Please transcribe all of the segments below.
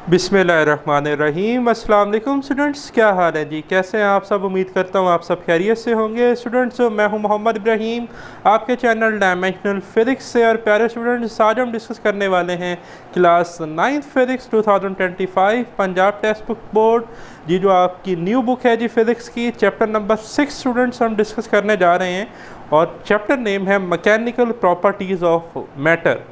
बिस्मिल्लाहिर्रहमानिर्रहीम। अस्सलाम वालेकुम स्टूडेंट्स, क्या हाल है जी? कैसे हैं आप सब? उम्मीद करता हूँ आप सब खैरियत से होंगे। स्टूडेंट्स, मैं हूँ मोहम्मद इब्राहीम, आपके चैनल डायमेंशनल फिज़िक्स से। और प्यारे स्टूडेंट्स, आज हम डिस्कस करने वाले हैं class 9th physics 2025 Punjab text book board जी, जो आपकी न्यू बुक है जी फिज़िक्स की। चैप्टर नंबर 6 स्टूडेंट्स हम डिस्कस करने जा रहे हैं और चैप्टर नेम है मैकेनिकल प्रॉपर्टीज़ ऑफ मैटर।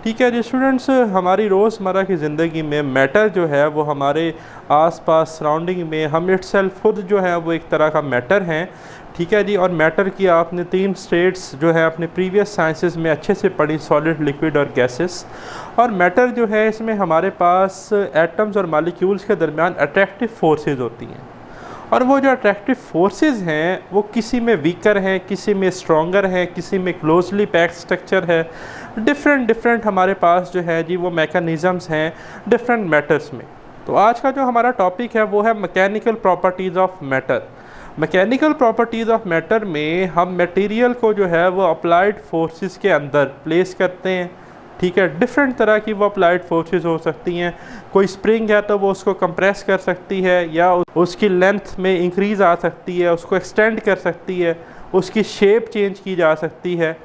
ठीक है जी स्टूडेंट्स, हमारी रोज़मर्रा की ज़िंदगी में मैटर जो है वो हमारे आसपास सराउंडिंग में हम इटसेल्फ खुद जो है वो एक तरह का मैटर हैं। ठीक है जी, और मैटर की आपने 3 स्टेट्स जो है अपने प्रीवियस साइंसेस में अच्छे से पढ़ी, सॉलिड, लिक्विड और गैसेस। और मैटर जो है इसमें हमारे पास एटम्स और मॉलिक्यूल्स के दरमियान अट्रैक्टिव फोर्सेस होती हैं। और वो जो अट्रैक्टिव फोर्सेस हैं वो किसी में वीकर हैं, किसी में स्ट्रॉन्गर हैं, किसी में क्लोजली पैक्ड स्ट्रक्चर है। डिफरेंट हमारे पास जो है जी वो मैकेनिज़म्स हैं डिफरेंट मैटर्स में। तो आज का जो हमारा टॉपिक है वो है mechanical properties of matter. Mechanical properties of matter में हम मटेरियल को जो है वो अप्लाइड फोर्सेस के अंदर प्लेस करते हैं। ठीक है, डिफरेंट तरह की वो अप्लाइड फोर्सेस हो सकती हैं। कोई स्प्रिंग है तो वो उसको कंप्रेस कर सकती है या उसकी लेंथ में इंक्रीज़ आ सकती है, उसको एक्सटेंड कर सकती है, उसकी शेप चेंज की जा सकती है।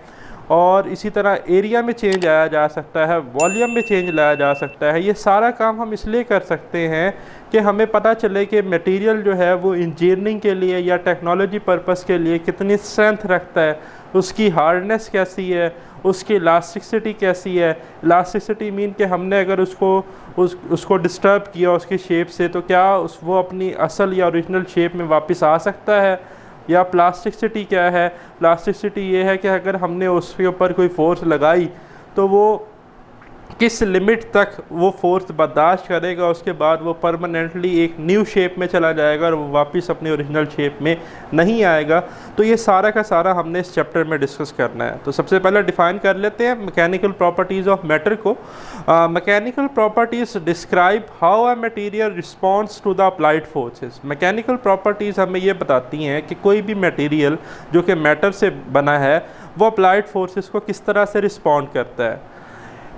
और इसी तरह एरिया में चेंज आया जा सकता है, वॉल्यूम में चेंज लाया जा सकता है। ये सारा काम हम इसलिए कर सकते हैं कि हमें पता चले कि मटेरियल जो है वो इंजीनियरिंग के लिए या टेक्नोलॉजी पर्पस के लिए कितनी स्ट्रेंथ रखता है, उसकी हार्डनेस कैसी है, उसकी इलास्टिसिटी कैसी है। इलास्टिसिटी मीन कि हमने अगर उसको डिस्टर्ब किया उसकी शेप से तो क्या वो अपनी असल या ओरिजिनल शेप में वापस आ सकता है। या प्लास्टिसिटी क्या है? प्लास्टिसिटी ये है कि अगर हमने उसके ऊपर कोई फोर्स लगाई तो वो किस लिमिट तक वो फोर्स बर्दाश्त करेगा, उसके बाद वो परमानेंटली एक न्यू शेप में चला जाएगा और वो वापस अपनी ओरिजिनल शेप में नहीं आएगा। तो ये सारा का सारा हमने इस चैप्टर में डिस्कस करना है। तो सबसे पहले डिफ़ाइन कर लेते हैं मैकेनिकल प्रॉपर्टीज़ ऑफ मैटर को। Mechanical properties describe how a material responds to the applied forces. Mechanical properties हमें ये बताती हैं कि कोई भी मटेरियल जो कि मैटर से बना है वो अप्लाइड फोर्सेस को किस तरह से रिस्पॉन्ड करता है।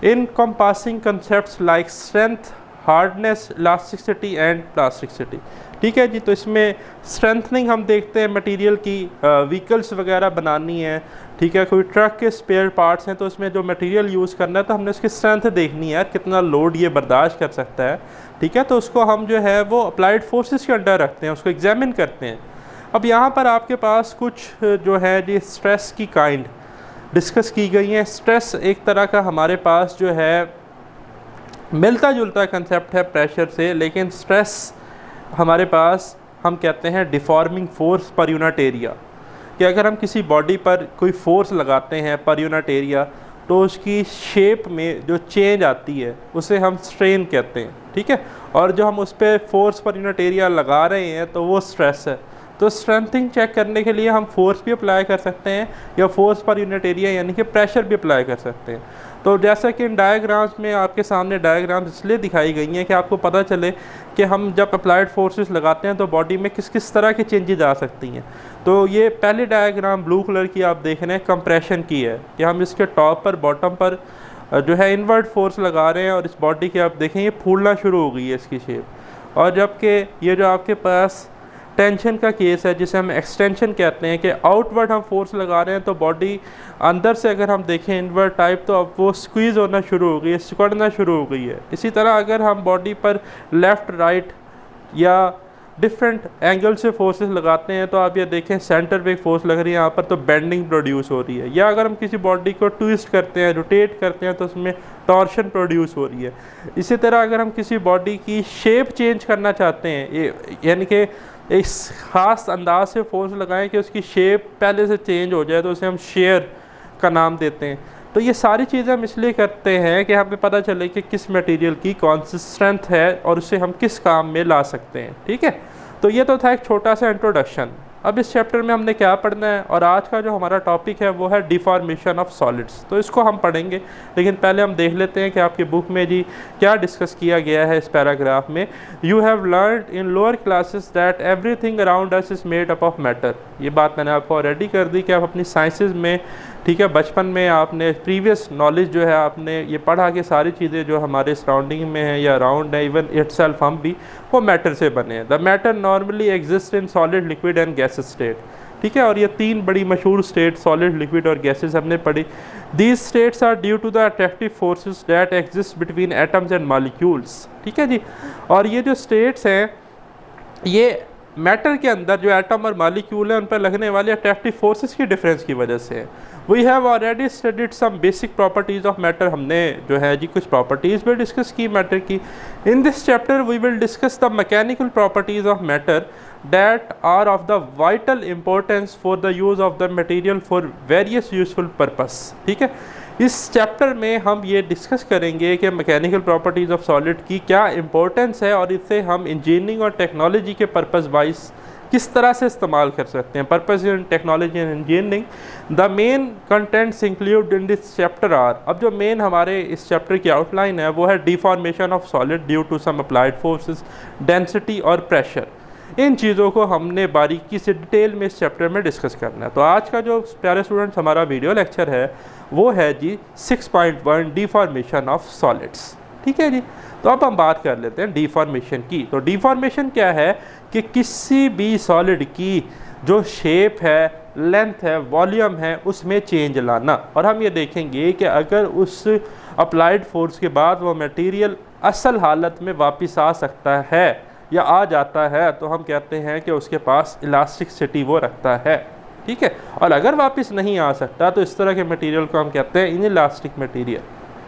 encompassing concepts like strength, hardness, elasticity and plasticity। ठीक है जी, तो इसमें स्ट्रेंथनिंग हम देखते हैं मटेरियल की, व्हीकल्स वगैरह बनानी है। ठीक है, कोई ट्रक के स्पेयर पार्ट्स हैं तो उसमें जो मटेरियल यूज़ करना है तो हमने उसकी स्ट्रेंथ देखनी है, कितना लोड ये बर्दाश्त कर सकता है। ठीक है, तो उसको हम जो है वो अप्लाइड फोर्सेस के अंडर रखते हैं, उसको एग्जामिन करते हैं। अब यहाँ पर आपके पास कुछ जो है जी स्ट्रेस की काइंड डिस्कस की गई हैं। स्ट्रेस एक तरह का हमारे पास जो है मिलता जुलता कंसेप्ट है प्रेशर से, लेकिन स्ट्रेस हमारे पास हम कहते हैं deforming force per unit area. कि अगर हम किसी बॉडी पर कोई फोर्स लगाते हैं पर यूनिट एरिया तो उसकी शेप में जो चेंज आती है उसे हम स्ट्रेन कहते हैं। ठीक है, और जो हम उस पर फोर्स पर यूनिट एरिया लगा रहे हैं तो वो स्ट्रेस है। तो स्ट्रेंथिंग चेक करने के लिए हम फोर्स भी अप्लाई कर सकते हैं या फोर्स पर यूनिट एरिया यानी कि प्रेशर भी अप्लाई कर सकते हैं। तो जैसा कि इन डायग्राम्स में आपके सामने डायग्राम्स इसलिए दिखाई गई हैं कि आपको पता चले कि हम जब अप्लाइड फोर्सेस लगाते हैं तो बॉडी में किस किस तरह की चेंजेस आ सकती हैं। तो ये पहले डायग्राम ब्लू कलर की आप देख रहे हैं, कंप्रेशन की है कि हम इसके टॉप पर बॉटम पर जो है इनवर्ट फोर्स लगा रहे हैं और इस बॉडी के आप देखें ये फूलना शुरू हो गई है इसकी शेप। और जबकि ये जो आपके पास टेंशन का केस है जिसे हम एक्सटेंशन कहते हैं कि आउटवर्ड हम फोर्स लगा रहे हैं तो बॉडी अंदर से अगर हम देखें इनवर्ड टाइप तो अब वो स्क्वीज़ होना शुरू हो गई है, सिकुड़ना शुरू हो गई है। इसी तरह अगर हम बॉडी पर लेफ़्ट राइट या डिफरेंट एंगल से फोर्सेस लगाते हैं तो आप ये देखें सेंटर पे एक फोर्स लग रही है यहाँ पर तो बेंडिंग प्रोड्यूस हो रही है। या अगर हम किसी बॉडी को ट्विस्ट करते हैं, रोटेट करते हैं तो उसमें टॉर्शन प्रोड्यूस हो रही है। इसी तरह अगर हम किसी बॉडी की शेप चेंज करना चाहते हैं यानी कि इस ख़ास अंदाज से फोर्स लगाएं कि उसकी शेप पहले से चेंज हो जाए तो उसे हम शेयर का नाम देते हैं। तो ये सारी चीज़ें हम इसलिए करते हैं कि हमें पता चले कि किस मटेरियल की कौन सी स्ट्रेंथ है और उसे हम किस काम में ला सकते हैं। ठीक है, तो ये तो था एक छोटा सा इंट्रोडक्शन। अब इस चैप्टर में हमने क्या पढ़ना है और आज का जो हमारा टॉपिक है वो है डिफॉर्मेशन ऑफ सॉलिड्स। तो इसको हम पढ़ेंगे, लेकिन पहले हम देख लेते हैं कि आपकी बुक में जी क्या डिस्कस किया गया है इस पैराग्राफ में। You have learned in lower classes that everything around us is made up of matter. ये बात मैंने आपको ऑलरेडी कर दी कि आप अपनी साइंसेज में ठीक है, बचपन में आपने प्रीवियस नॉलेज जो है आपने ये पढ़ा कि सारी चीज़ें जो हमारे सराउंडिंग में हैं या अराउंड है, इवन इटसेल्फ हम भी, वो मैटर से बने हैं। The matter normally exist in solid, liquid and gases state. ठीक है, और ये तीन बड़ी मशहूर स्टेट सॉलिड, लिक्विड और गैसेस हमने पढ़ी। These states are due to the attractive forces that exist between atoms and molecules. ठीक है जी, और ये जो स्टेट्स हैं ये मैटर के अंदर जो एटम और मॉलिक्यूल है उन पर लगने वाले अट्रैक्टिव फोर्सेस की डिफरेंस की वजह से है। We have already studied some basic properties of matter. हमने जो है जी कुछ प्रॉपर्टीज़ भी डिस्कस की मैटर की। In this chapter we will discuss the mechanical properties of matter that are of the vital importance for the use of the material for various useful purpose। ठीक है, इस चैप्टर में हम ये discuss करेंगे कि मैकेनिकल प्रॉपर्टीज़ ऑफ सॉलिड की क्या इंपॉर्टेंस है और इससे हम इंजीनियरिंग और टेक्नोलॉजी के पर्पस वाइज किस तरह से इस्तेमाल कर सकते हैं। Purpose in technology and engineering. The main contents include in this chapter are, अब जो मेन हमारे इस चैप्टर की आउटलाइन है वो है deformation of solid due to some applied forces, density और प्रेशर। इन चीज़ों को हमने बारीकी से डिटेल में इस चैप्टर में डिस्कस करना है। तो आज का जो प्यारे स्टूडेंट्स हमारा वीडियो लेक्चर है वो है जी 6.1 डिफॉर्मेशन ऑफ सॉलिड्स। ठीक है जी, तो अब हम बात कर लेते हैं डिफॉर्मेशन की। तो डिफॉर्मेशन क्या है कि किसी भी सॉलिड की जो शेप है, लेंथ है, वॉल्यूम है, उसमें चेंज लाना। और हम ये देखेंगे कि अगर उस अप्लाइड फोर्स के बाद वो मटेरियल असल हालत में वापस आ सकता है या आ जाता है तो हम कहते हैं कि उसके पास इलास्टिसिटी वो रखता है। ठीक है, और अगर वापस नहीं आ सकता तो इस तरह के मटेरियल को हम कहते हैं इनइलास्टिक मटेरियल।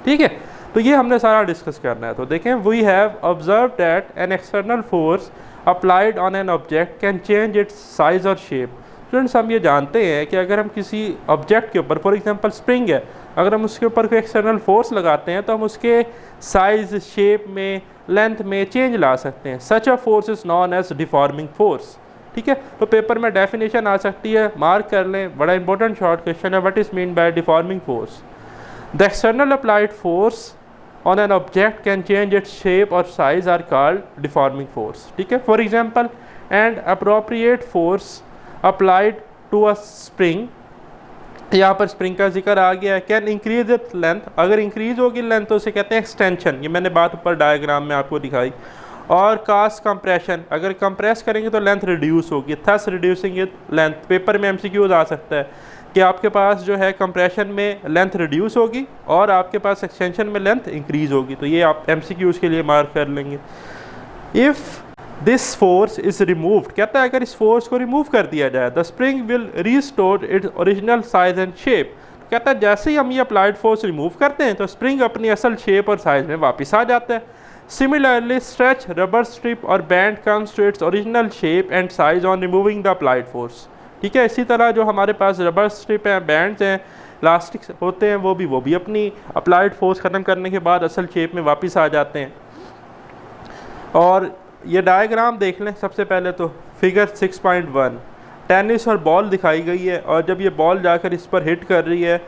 ठीक है, तो ये हमने सारा डिस्कस करना है। तो देखें, we have observe that an external force applied on an object can change its size और शेप। स्टूडेंट्स, हम ये जानते हैं कि अगर हम किसी ऑब्जेक्ट के ऊपर, फॉर एग्जांपल स्प्रिंग है, अगर हम उसके ऊपर कोई एक्सटर्नल फोर्स लगाते हैं तो हम उसके साइज, शेप में, लेंथ में चेंज ला सकते हैं। Such a force is known as deforming force. ठीक है, तो पेपर में डेफिनेशन आ सकती है, मार्क कर लें, बड़ा इंपॉर्टेंट शॉर्ट क्वेश्चन है। What is mean by deforming force? The external applied force on an object can change its shape or size are called deforming force। ठीक है, for example, and appropriate force applied to a spring, यहाँ पर spring का जिक्र आ गया है, can increase its length, अगर increase होगी लेंथ तो उसे कहते हैं एक्सटेंशन। ये मैंने बात ऊपर डायग्राम में आपको दिखाई। और कास्ट कंप्रेशन, अगर कंप्रेस करेंगे तो लेंथ रिड्यूस होगी, thus reducing it length. Paper में एमसीक्यूज आ सकता है कि आपके पास जो है कंप्रेशन में लेंथ रिड्यूस होगी और आपके पास एक्सटेंशन में लेंथ इंक्रीज होगी। तो ये आप एमसीक्यूज के लिए मार्क कर लेंगे। If this force is removed, कहता है अगर इस फोर्स को रिमूव कर दिया जाए, the spring will restore its original size and shape. कहता है जैसे ही हम ये अप्लाइड फोर्स रिमूव करते हैं तो स्प्रिंग अपनी असल शेप और साइज में वापस आ जाता है। सिमिलरली स्ट्रेच रबर स्ट्रिप और band comes to its original shape and size on removing the applied force. ठीक है, इसी तरह जो हमारे पास रबर स्ट्रिप हैं, बैंड्स हैं, इलास्टिक होते हैं, वो भी अपनी अप्लाइड फोर्स ख़त्म करने के बाद असल शेप में वापस आ जाते हैं। और ये डायग्राम देख लें सबसे पहले तो, फिगर 6.1 टेनिस और बॉल दिखाई गई है, और जब ये बॉल जाकर इस पर हिट कर रही है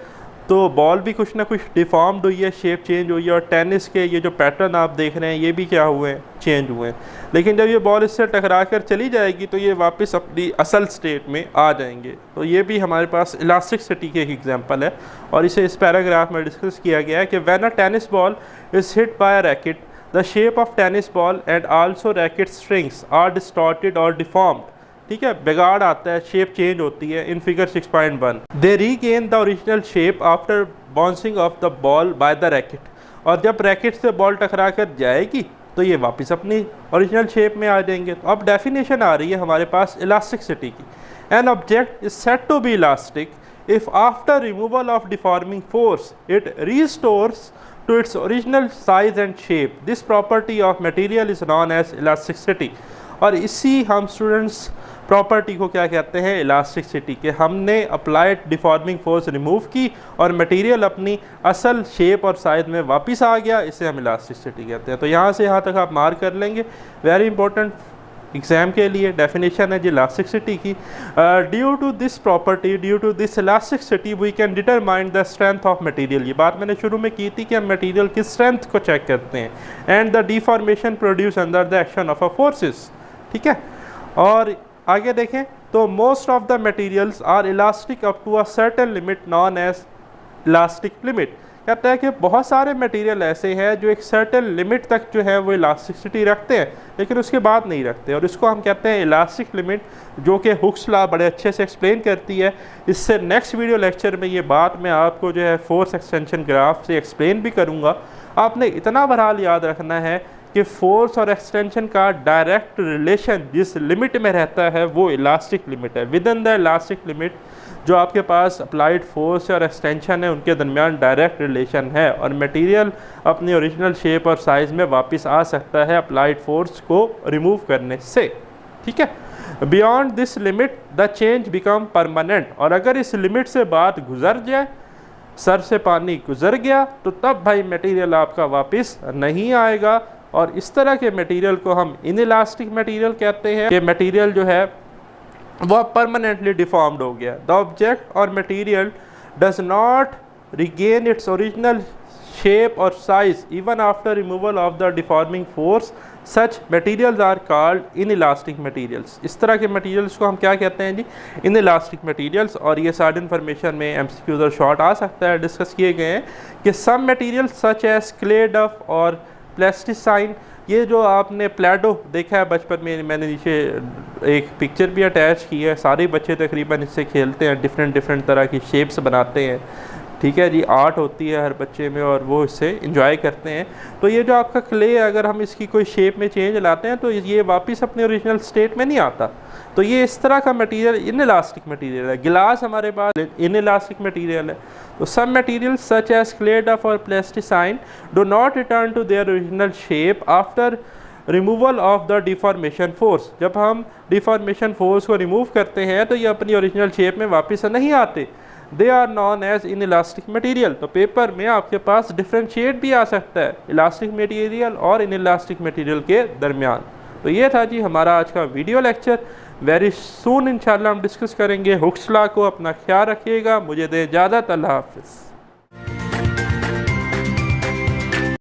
तो बॉल भी कुछ ना कुछ डिफॉर्म्ड हुई है, शेप चेंज हुई है, और टेनिस के ये जो पैटर्न आप देख रहे हैं ये भी क्या हुए हैं, चेंज हुए हैं। लेकिन जब ये बॉल इससे टकरा कर चली जाएगी तो ये वापस अपनी असल स्टेट में आ जाएंगे। तो ये भी हमारे पास इलास्टिसिटी की एक एग्जांपल है, और इसे इस पैराग्राफ में डिस्कस किया गया है कि when a tennis ball is hit by a racket, the shape of tennis ball and also racket strings are distorted और डिफॉर्म्ड। ठीक है, बिगाड़ आता है, शेप चेंज होती है। In figure 6.1 they regain the original shape after bouncing off the ball by the racket, और जब रैकेट से बॉल टकरा कर जाएगी तो ये वापस अपनी ओरिजिनल शेप में आ जाएंगे। तो अब डेफिनेशन आ रही है हमारे पास इलास्टिसिटी की। An object is said to be elastic if after removal of deforming force it restores to its original size and shape. This property of material is known as elasticity। और इसी हम students property को क्या कहते हैं, elasticity के। हमने applied deforming force remove की और मटेरियल अपनी असल शेप और साइज में वापस आ गया, इसे हम इलास्टिसिटी कहते हैं। तो यहाँ से यहाँ तक आप मार्क कर लेंगे, वेरी इंपॉर्टेंट एग्जाम के लिए डेफिनेशन है जी इलास्टिसिटी की। Due to this property, due to this elasticity we can determine the strength of material. ये बात मैंने शुरू में की थी कि हम मटेरियल की स्ट्रेंथ को चेक करते हैं। And the deformation produce under the action of a forces. ठीक है, और आगे देखें, तो most of the materials are elastic up to a certain limit known as elastic limit. कहता है कि बहुत सारे मटेरियल ऐसे हैं जो एक सर्टेन लिमिट तक जो है वो इलास्टिसिटी रखते हैं, लेकिन उसके बाद नहीं रखते, और इसको हम कहते हैं इलास्टिक लिमिट, जो कि हुक्स लॉ बड़े अच्छे से एक्सप्लेन करती है। इससे नेक्स्ट वीडियो लेक्चर में ये बात मैं आपको जो है फोर्स एक्सटेंशन ग्राफ से एक्सप्लेन भी करूँगा। आपने इतना बहरहाल याद रखना है कि फोर्स और एक्सटेंशन का डायरेक्ट रिलेशन जिस लिमिट में रहता है वो इलास्टिक लिमिट है। With in the elastic limit जो आपके पास अप्लाइड फोर्स और एक्सटेंशन है उनके दरमियान डायरेक्ट रिलेशन है, और मटेरियल अपनी ओरिजिनल शेप और साइज़ में वापस आ सकता है अप्लाइड फोर्स को रिमूव करने से। ठीक है, beyond this limit the change become permanent. और अगर इस लिमिट से बात गुजर जाए, सर से पानी गुजर गया, तो तब भाई मटेरियल आपका वापस नहीं आएगा। और इस तरह के मटेरियल को हम इनइलास्टिक मटेरियल कहते हैं कि मटेरियल जो है वह परमानेंटली डिफॉर्म्ड हो गया। The object or material does not regain its original shape or size even after removal of the deforming force. Such materials are called inelastic materials. इस तरह के मटेरियल्स को हम क्या कहते हैं जी? Inelastic materials. और ये सारे इन्फॉर्मेशन में एमसीक्यूज और शॉर्ट आ सकता है, डिस्कस किए गए हैं कि some materials such as clay dough और प्लास्टिसाइन, ये जो आपने प्लेडो देखा है बचपन में, मैंने नीचे एक पिक्चर भी अटैच की है, सारे बच्चे तकरीबन इससे खेलते हैं, डिफरेंट तरह की शेप्स बनाते हैं। ठीक है जी, आर्ट होती है हर बच्चे में और वो इससे इंजॉय करते हैं। तो ये जो आपका क्ले, अगर हम इसकी कोई शेप में चेंज लाते हैं तो ये वापस अपने ओरिजिनल स्टेट में नहीं आता। तो ये इस तरह का मटेरियल इनइलास्टिक मटेरियल है। गिलास हमारे पास इनइलास्टिक मटेरियल है। तो some material such as clay dough और plasticine do not return to their original shape after removal of the deformation force. जब हम डिफॉर्मेशन फोर्स को रिमूव करते हैं तो ये अपनी ओरिजिनल शेप में वापस नहीं आते। They are known as inelastic material. तो पेपर में आपके पास डिफ्रेंशिएट भी आ सकता है इलास्टिक मटेरियल और इनइलास्टिक मटेरियल के दरमियान। तो ये था जी हमारा आज का वीडियो लेक्चर। वेरी सून इंशाल्लाह हम डिस्कस करेंगे हुक्स लॉ को। अपना ख्याल रखिएगा। मुझे दे इजाज़त। अल्लाह हाफ़िज़।